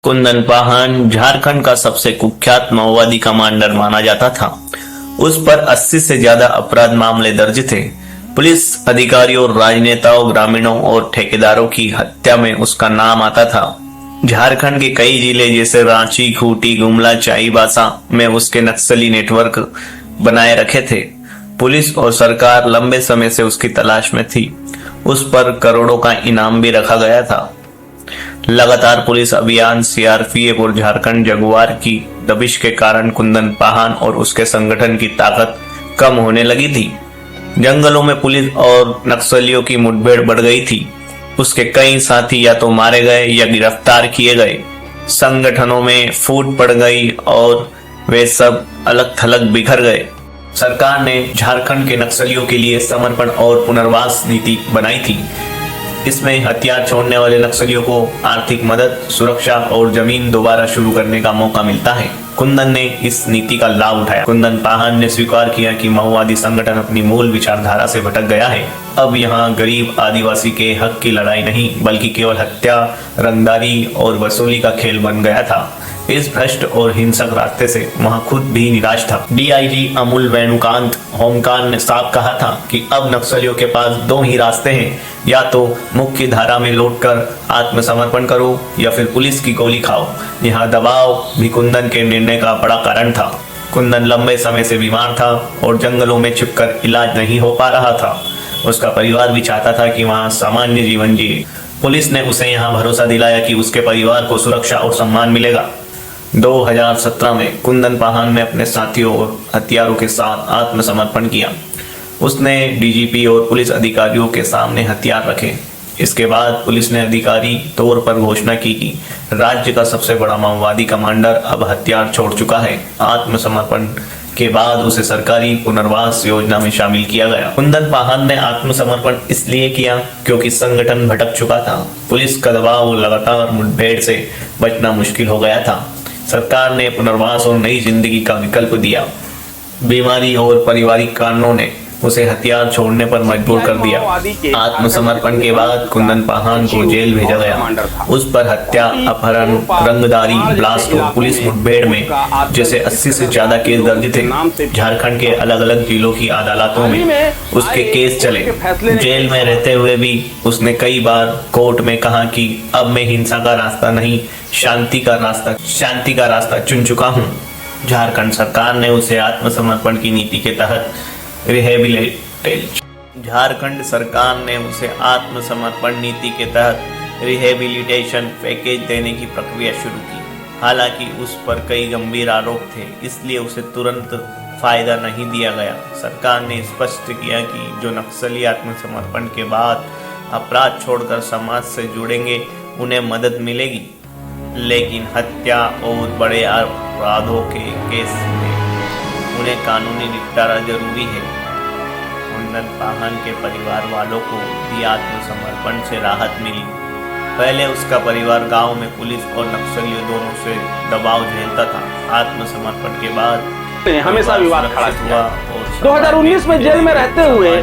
कुंदन पाहन झारखंड का सबसे कुख्यात माओवादी कमांडर माना जाता था। उस पर 80 से ज्यादा अपराध मामले दर्ज थे। पुलिस अधिकारियों, राजनेताओं, ग्रामीणों और ठेकेदारों की हत्या में उसका नाम आता था। झारखंड के कई जिले जैसे रांची, खूंटी, गुमला, चाईबासा में उसके नक्सली नेटवर्क बनाए रखे थे। पुलिस और सरकार लंबे समय से उसकी तलाश में थी। उस पर करोड़ों का इनाम भी रखा गया था। लगातार पुलिस अभियान, सीआरपीएफ और झारखंड जगुआर की दबिश के कारण कुंदन पाहन और उसके संगठन की ताकत कम होने लगी थी। जंगलों में पुलिस और नक्सलियों की मुठभेड़ बढ़ गई थी। उसके कई साथी या तो मारे गए या गिरफ्तार किए गए। संगठनों में फूट पड़ गई और वे सब अलग थलग बिखर गए। सरकार ने झारखंड के नक्सलियों के लिए समर्पण और पुनर्वास नीति बनाई थी। इसमें हथियार छोड़ने वाले नक्सलियों को आर्थिक मदद, सुरक्षा और जमीन दोबारा शुरू करने का मौका मिलता है। कुंदन ने इस नीति का लाभ उठाया। कुंदन पाहन ने स्वीकार किया कि माओवादी संगठन अपनी मूल विचारधारा से भटक गया है। अब यहाँ गरीब आदिवासी के हक की लड़ाई नहीं, बल्कि केवल हत्या, रंगदारी और वसूली का खेल बन गया था। इस भ्रष्ट और हिंसक रास्ते से वहाँ खुद भी निराश था। डीआईजी अमूल वेणुकांत होमकार ने साफ कहा था कि अब नक्सलियों के पास दो ही रास्ते हैं, या तो मुख्य धारा में लौटकर आत्मसमर्पण करो या फिर पुलिस की गोली खाओ। यहाँ दबाव भी कुंदन के निर्णय का बड़ा कारण था। कुंदन लंबे समय से बीमार था और जंगलों में छिपकर इलाज नहीं हो पा रहा था। उसका परिवार भी चाहता था कि वहाँ सामान्य जीवन जिए। पुलिस ने उसे यहाँ भरोसा दिलाया कि उसके परिवार को सुरक्षा और सम्मान मिलेगा। 2017 में कुंदन पाहन ने अपने साथियों और हथियारों के साथ आत्मसमर्पण किया। उसने डीजीपी और पुलिस अधिकारियों के सामने हथियार रखे। इसके बाद पुलिस ने अधिकारी तौर पर घोषणा की कि राज्य का सबसे बड़ा माओवादी कमांडर अब हथियार छोड़ चुका है। आत्मसमर्पण के बाद उसे सरकारी पुनर्वास योजना में शामिल किया गया। कुंदन पाहन ने आत्मसमर्पण इसलिए किया क्योंकि संगठन भटक चुका था। पुलिस का दबाव, लगातार मुठभेड़ से बचना मुश्किल हो गया था। सरकार ने पुनर्वास और नई जिंदगी का विकल्प दिया। बीमारी और पारिवारिक कारणों ने उसे हथियार छोड़ने पर मजबूर कर दिया। आत्मसमर्पण के बाद कुंदन पाहन को जेल भेजा गया। उस पर हत्या, अपहरण, रंगदारी, ब्लास्ट और पुलिस मुठभेड़ में जैसे 80 से ज्यादा केस दर्ज थे। झारखंड के अलग अलग जिलों की अदालतों में उसके केस चले। जेल में रहते हुए भी उसने कई बार कोर्ट में कहा कि अब मैं हिंसा का रास्ता नहीं, शांति का रास्ता चुन चुका हूँ। झारखंड सरकार ने उसे आत्मसमर्पण की नीति के तहत झारखंड सरकार ने उसे आत्मसमर्पण नीति के तहत रिहेबिलिटेशन पैकेज देने की प्रक्रिया शुरू की। हालांकि उस पर कई गंभीर आरोप थे, इसलिए उसे तुरंत फायदा नहीं दिया गया। सरकार ने स्पष्ट किया कि जो नक्सली आत्मसमर्पण के बाद अपराध छोड़कर समाज से जुड़ेंगे उन्हें मदद मिलेगी, लेकिन हत्या और बड़े अपराधों के केस में उन्हें कानूनी निपटारा जरूरी है। कुंदन पाहन के परिवार वालों को भी आत्मसमर्पण से राहत मिली। पहले उसका परिवार गांव में पुलिस और नक्सलियों दोनों से दबाव झेलता था। आत्मसमर्पण के बाद हमेशा विवाद खड़ा किया। 2019 में जेल में रहते हुए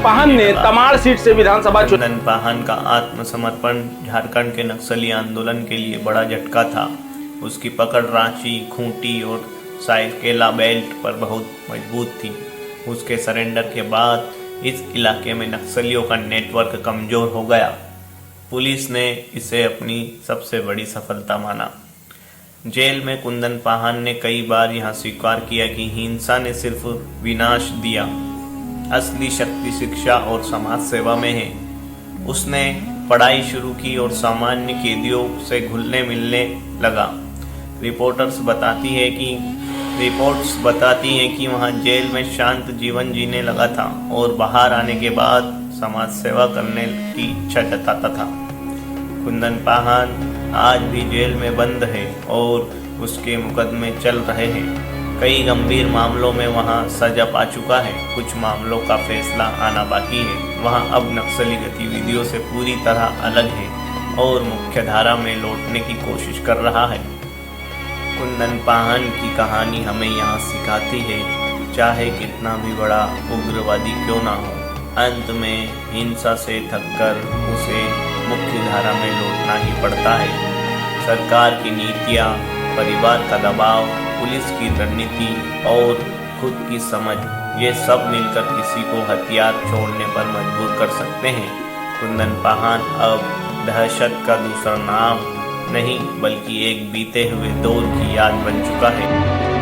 पाहन ने तमाड़ सीट से विधानसभा कुंदन पाहन का आत्मसमर्पण झारखंड के नक्सली आंदोलन के लिए बड़ा झटका था। उसकी पकड़ रांची, खूंटी और साइकेला बेल्ट पर बहुत मजबूत थी। उसके सरेंडर के बाद इस इलाके में नक्सलियों का नेटवर्क कमजोर हो गया। पुलिस ने इसे अपनी सबसे बड़ी सफलता माना। जेल में कुंदन पाहन ने कई बार यह स्वीकार किया कि हिंसा ने सिर्फ विनाश दिया, असली शक्ति शिक्षा और समाज सेवा में है। उसने पढ़ाई शुरू की और सामान्य कैदियों से घुलने मिलने लगा। रिपोर्ट्स बताती हैं कि वहाँ जेल में शांत जीवन जीने लगा था और बाहर आने के बाद समाज सेवा करने की इच्छा जताता था। कुंदन पाहन आज भी जेल में बंद है और उसके मुकदमे चल रहे हैं। कई गंभीर मामलों में वहाँ सजा पा चुका है। कुछ मामलों का फैसला आना बाकी है। वहाँ अब नक्सली गतिविधियों से पूरी तरह अलग है और मुख्य धारा में लौटने की कोशिश कर रहा है। कुंदन पाहन की कहानी हमें यहाँ सिखाती है, चाहे कितना भी बड़ा उग्रवादी क्यों ना हो, अंत में हिंसा से थककर उसे मुख्य धारा में लौटना ही पड़ता है। सरकार की नीतियां, परिवार का दबाव, पुलिस की रणनीति और खुद की समझ, ये सब मिलकर किसी को हथियार छोड़ने पर मजबूर कर सकते हैं। कुंदन पाहन अब दहशत का दूसरा नाम नहीं बल्कि एक बीते हुए दौर की याद बन चुका है।